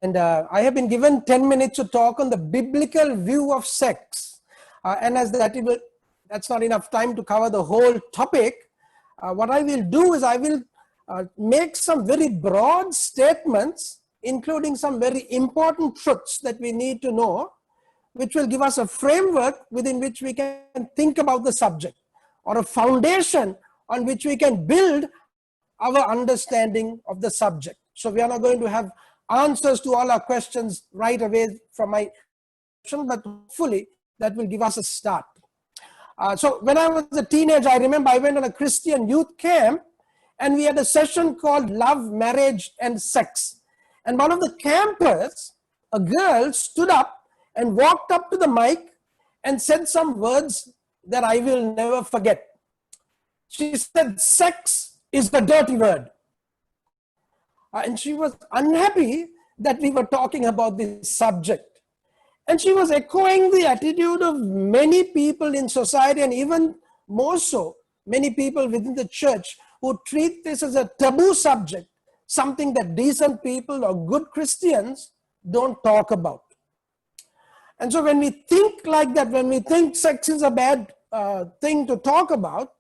And I have been given 10 minutes to talk on the biblical view of sex. And as that's not enough time to cover the whole topic, what I will do is I will make some very broad statements, including some very important truths that we need to know, which will give us a framework within which we can think about the subject, or a foundation on which we can build our understanding of the subject. So we are not going to have answers to all our questions right away from my session, but hopefully that will give us a start. So when I was a teenager, I remember I went on a Christian youth camp, and we had a session called Love, Marriage, and Sex. And one of the campers, a girl, stood up and walked up to the mic and said some words that I will never forget. She said, "Sex is the dirty word." And she was unhappy that we were talking about this subject. And she was echoing the attitude of many people in society, and even more so, many people within the church who treat this as a taboo subject, something that decent people or good Christians don't talk about. And so when we think like that, when we think sex is a bad thing to talk about,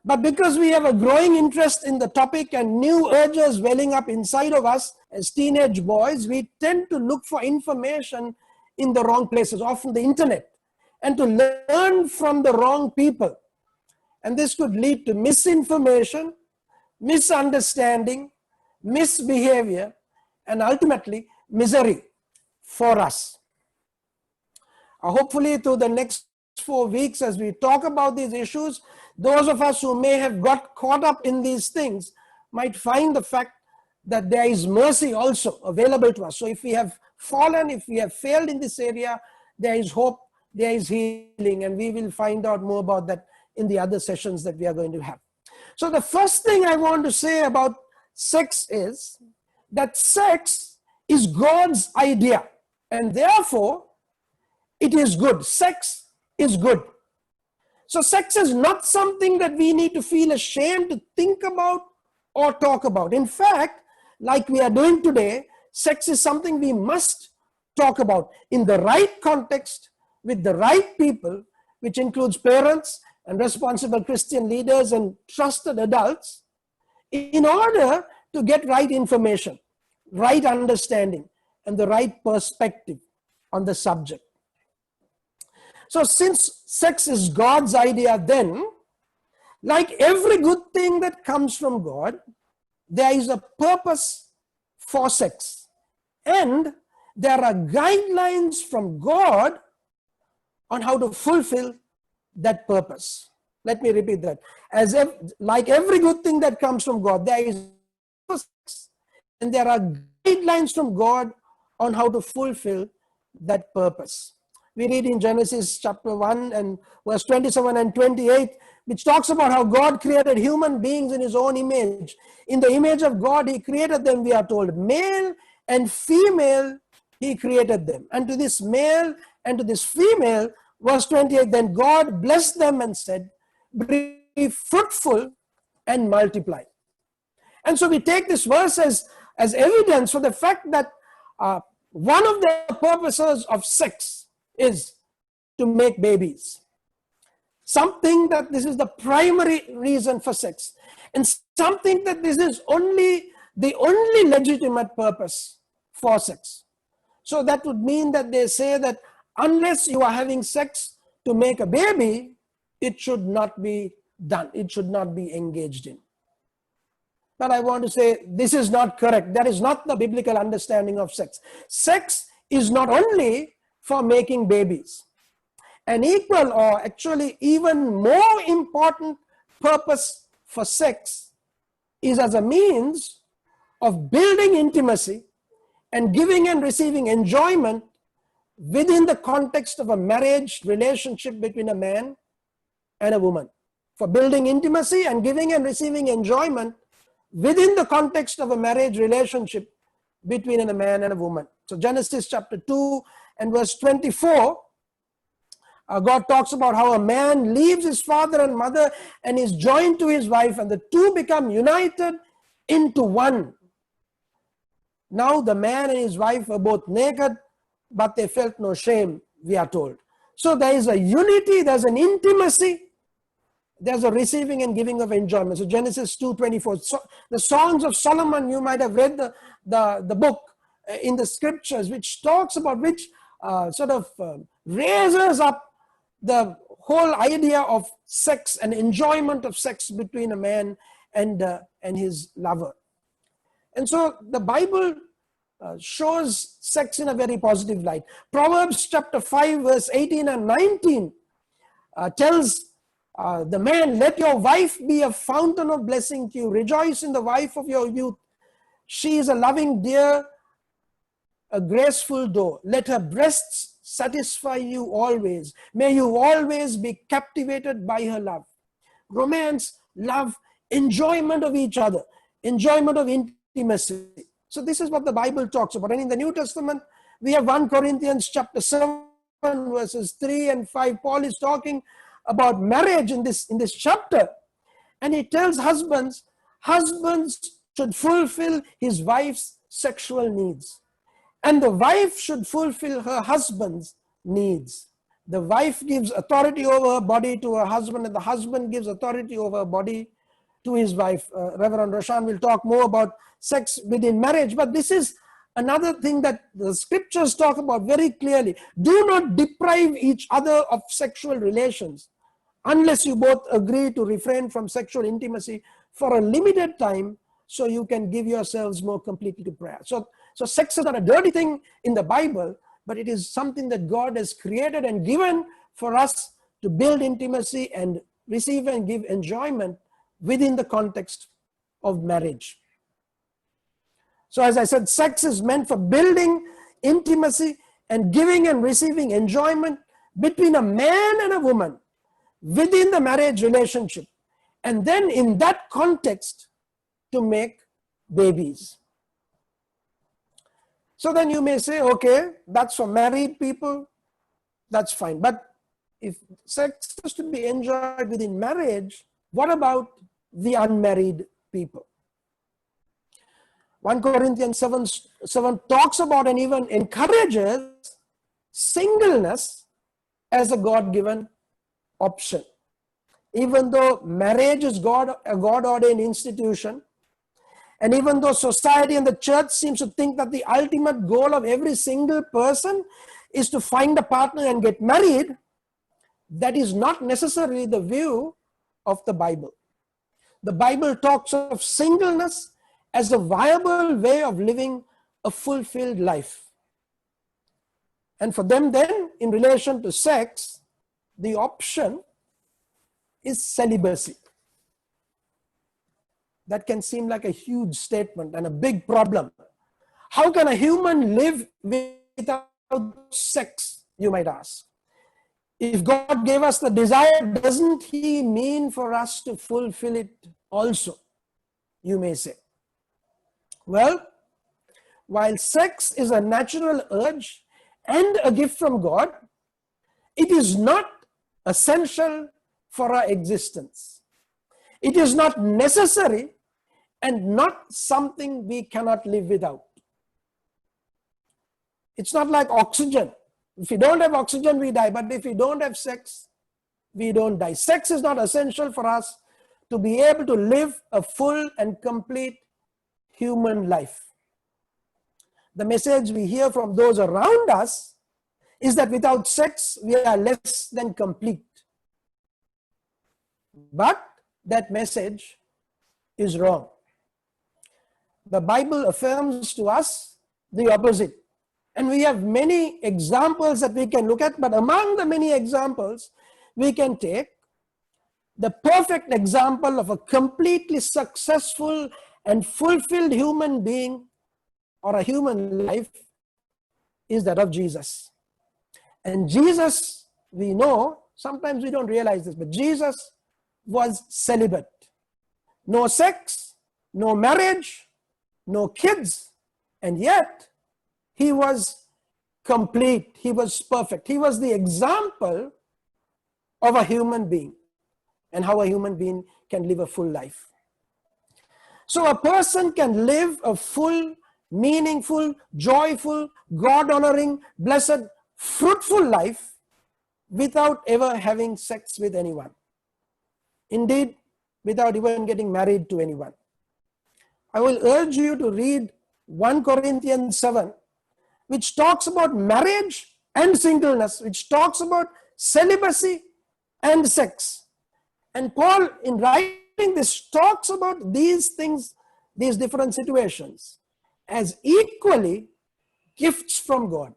but because we have a growing interest in the topic and new urges welling up inside of us as teenage boys, we tend to look for information in the wrong places, often the internet, and to learn from the wrong people. And this could lead to misinformation, misunderstanding, misbehavior, and ultimately misery for us. Hopefully through the next 4 weeks, as we talk about these issues, those of us who may have got caught up in these things might find the fact that there is mercy also available to us. So if we have fallen, if we have failed in this area, there is hope, there is healing, and we will find out more about that in the other sessions that we are going to have. So the first thing I want to say about sex is that sex is God's idea, and therefore it is good. Sex is good. So sex is not something that we need to feel ashamed to think about or talk about. In fact, like we are doing today, sex is something we must talk about in the right context, with the right people, which includes parents and responsible Christian leaders and trusted adults, in order to get right information, right understanding, and the right perspective on the subject. So since sex is God's idea, then, like every good thing that comes from God, there is a purpose for sex. And there are guidelines from God on how to fulfill that purpose. Let me repeat that. Like every good thing that comes from God, there is purpose, and there are guidelines from God on how to fulfill that purpose. We read in Genesis chapter 1 and verse 27 and 28, which talks about how God created human beings in his own image. In the image of God, he created them, we are told. Male and female, he created them. And to this male and to this female, verse 28, then God blessed them and said, be fruitful and multiply. And so we take this verse as evidence for the fact that one of the purposes of sex is to make babies. Something that this is the primary reason for sex, and something that this is the only legitimate purpose for sex. So that would mean that they say that unless you are having sex to make a baby, it should not be done. It should not be engaged in. But I want to say this is not correct. That is not the biblical understanding of sex. Sex is not only for making babies. An equal, or actually even more important purpose for sex is as a means of building intimacy and giving and receiving enjoyment within the context of a marriage relationship between a man and a woman. For building intimacy and giving and receiving enjoyment within the context of a marriage relationship between a man and a woman. So Genesis chapter 2 and verse 24, God talks about how a man leaves his father and mother and is joined to his wife, and the two become united into one. Now the man and his wife were both naked, but they felt no shame, we are told. So there is a unity, there's an intimacy, there's a receiving and giving of enjoyment. So Genesis 2:24. So the Songs of Solomon, you might have read the book in the scriptures, which talks about, which raises up the whole idea of sex and enjoyment of sex between a man and his lover. And so the Bible shows sex in a very positive light. Proverbs chapter 5 verse 18 and 19 tells the man, let your wife be a fountain of blessing to you. Rejoice in the wife of your youth. She is a loving deer, a graceful doe. Let her breasts satisfy you always. May you always be captivated by her love. Romance, love, enjoyment of each other, enjoyment of intimacy. So this is what the Bible talks about. And in the New Testament, we have 1 Corinthians chapter 7 verses 3 and 5. Paul is talking about marriage in this chapter. And he tells husbands should fulfill his wife's sexual needs. And the wife should fulfill her husband's needs. The wife gives authority over her body to her husband, and the husband gives authority over her body to his wife. Reverend Roshan will talk more about sex within marriage, but this is another thing that the scriptures talk about very clearly. Do not deprive each other of sexual relations unless you both agree to refrain from sexual intimacy for a limited time so you can give yourselves more completely to prayer. So sex is not a dirty thing in the Bible, but it is something that God has created and given for us to build intimacy and receive and give enjoyment within the context of marriage. So as I said, sex is meant for building intimacy and giving and receiving enjoyment between a man and a woman within the marriage relationship. And then in that context, to make babies. So then you may say, okay, that's for married people, that's fine. But if sex is to be enjoyed within marriage, what about the unmarried people? 1 Corinthians 7 talks about and even encourages singleness as a God-given option. Even though marriage is a God-ordained institution, and even though society and the church seems to think that the ultimate goal of every single person is to find a partner and get married, that is not necessarily the view of the Bible. The Bible talks of singleness as a viable way of living a fulfilled life. And for them then, in relation to sex, the option is celibacy. That can seem like a huge statement and a big problem. How can a human live without sex, you might ask? If God gave us the desire, doesn't He mean for us to fulfill it also, you may say? Well, while sex is a natural urge and a gift from God, it is not essential for our existence. It is not necessary and not something we cannot live without. It's not like oxygen. If we don't have oxygen, we die. But if we don't have sex, we don't die. Sex is not essential for us to be able to live a full and complete human life. The message we hear from those around us is that without sex, we are less than complete. But that message is wrong. The Bible affirms to us the opposite. And we have many examples that we can look at, but among the many examples, we can take the perfect example of a completely successful and fulfilled human being or a human life is that of Jesus. And Jesus, we know, sometimes we don't realize this, but Jesus was celibate. No sex, no marriage, no kids, and yet He was complete. He was perfect. He was the example of a human being and how a human being can live a full life. So a person can live a full meaningful, joyful, God-honoring, blessed, fruitful life without ever having sex with anyone. Indeed, without even getting married to anyone. I will urge you to read 1 Corinthians 7, which talks about marriage and singleness, which talks about celibacy and sex. And Paul, in writing this, talks about these things, these different situations, as equally gifts from God.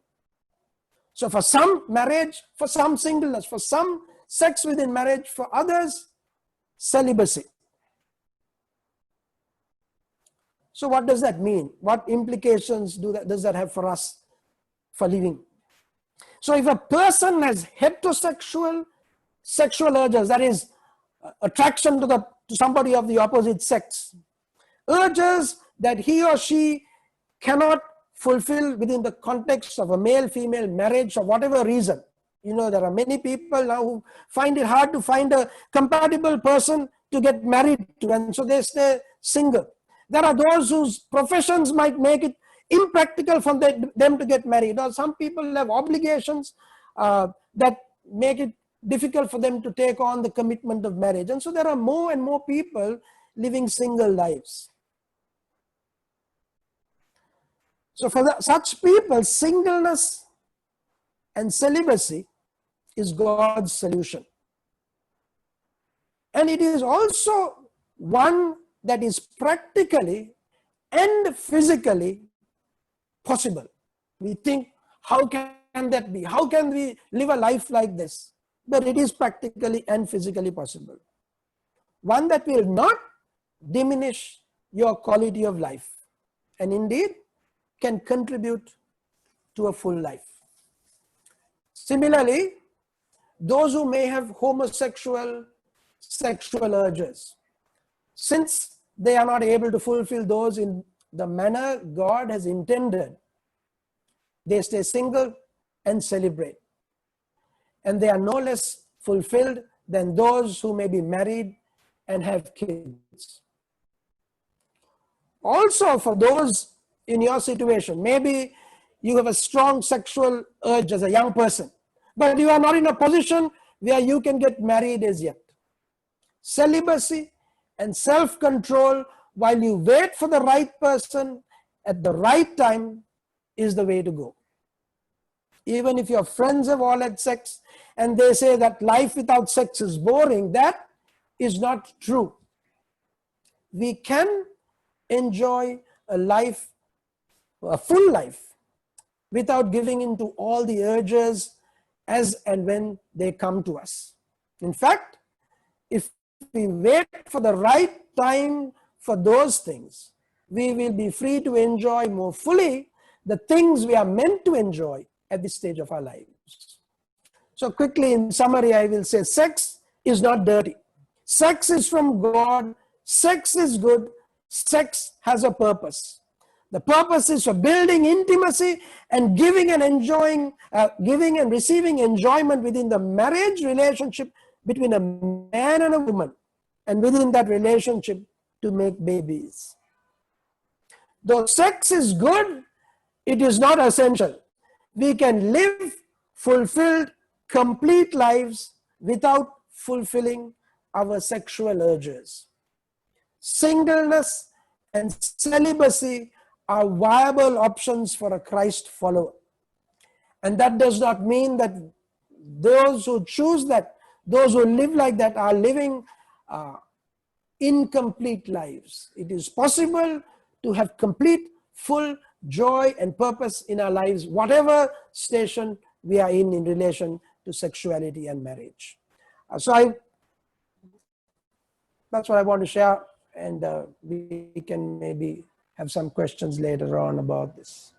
So for some, marriage; for some, singleness; for some, sex within marriage; for others, celibacy. So what does that mean? What implications does that have for us for living? So if a person has heterosexual sexual urges, that is attraction to somebody of the opposite sex, urges that he or she cannot fulfill within the context of a male-female marriage for whatever reason. There are many people now who find it hard to find a compatible person to get married to, and so they stay single. There are those whose professions might make it impractical for them to get married, or some people have obligations that make it difficult for them to take on the commitment of marriage. And so there are more and more people living single lives. So for such people, singleness and celibacy is God's solution. And it is also one that is practically and physically possible. We think, how can that be? How can we live a life like this? But it is practically and physically possible. One that will not diminish your quality of life, and indeed can contribute to a full life. Similarly, those who may have homosexual sexual urges, since they are not able to fulfill those in the manner God has intended, they stay single and celebrate. And they are no less fulfilled than those who may be married and have kids. Also, for those in your situation, maybe you have a strong sexual urge as a young person, but you are not in a position where you can get married as yet. Celibacy and self-control while you wait for the right person at the right time is the way to go. Even if your friends have all had sex and they say that life without sex is boring, that is not true. We can enjoy a life, a full life, without giving in to all the urges as and when they come to us. In fact, if we wait for the right time for those things, we will be free to enjoy more fully the things we are meant to enjoy at this stage of our lives. So quickly, in summary, I will say sex is not dirty. Sex is from God. Sex is good. Sex has a purpose. The purpose is for building intimacy and giving and receiving enjoyment within the marriage relationship between a man and a woman, and within that relationship to make babies. Though sex is good, it is not essential. We can live fulfilled, complete lives without fulfilling our sexual urges. Singleness and celibacy are viable options for a Christ follower. And that does not mean that those who choose that, those who live like that, are living incomplete lives. It is possible to have complete, full joy and purpose in our lives, whatever station we are in relation to sexuality and marriage. That's what I want to share, and we can maybe have some questions later on about this.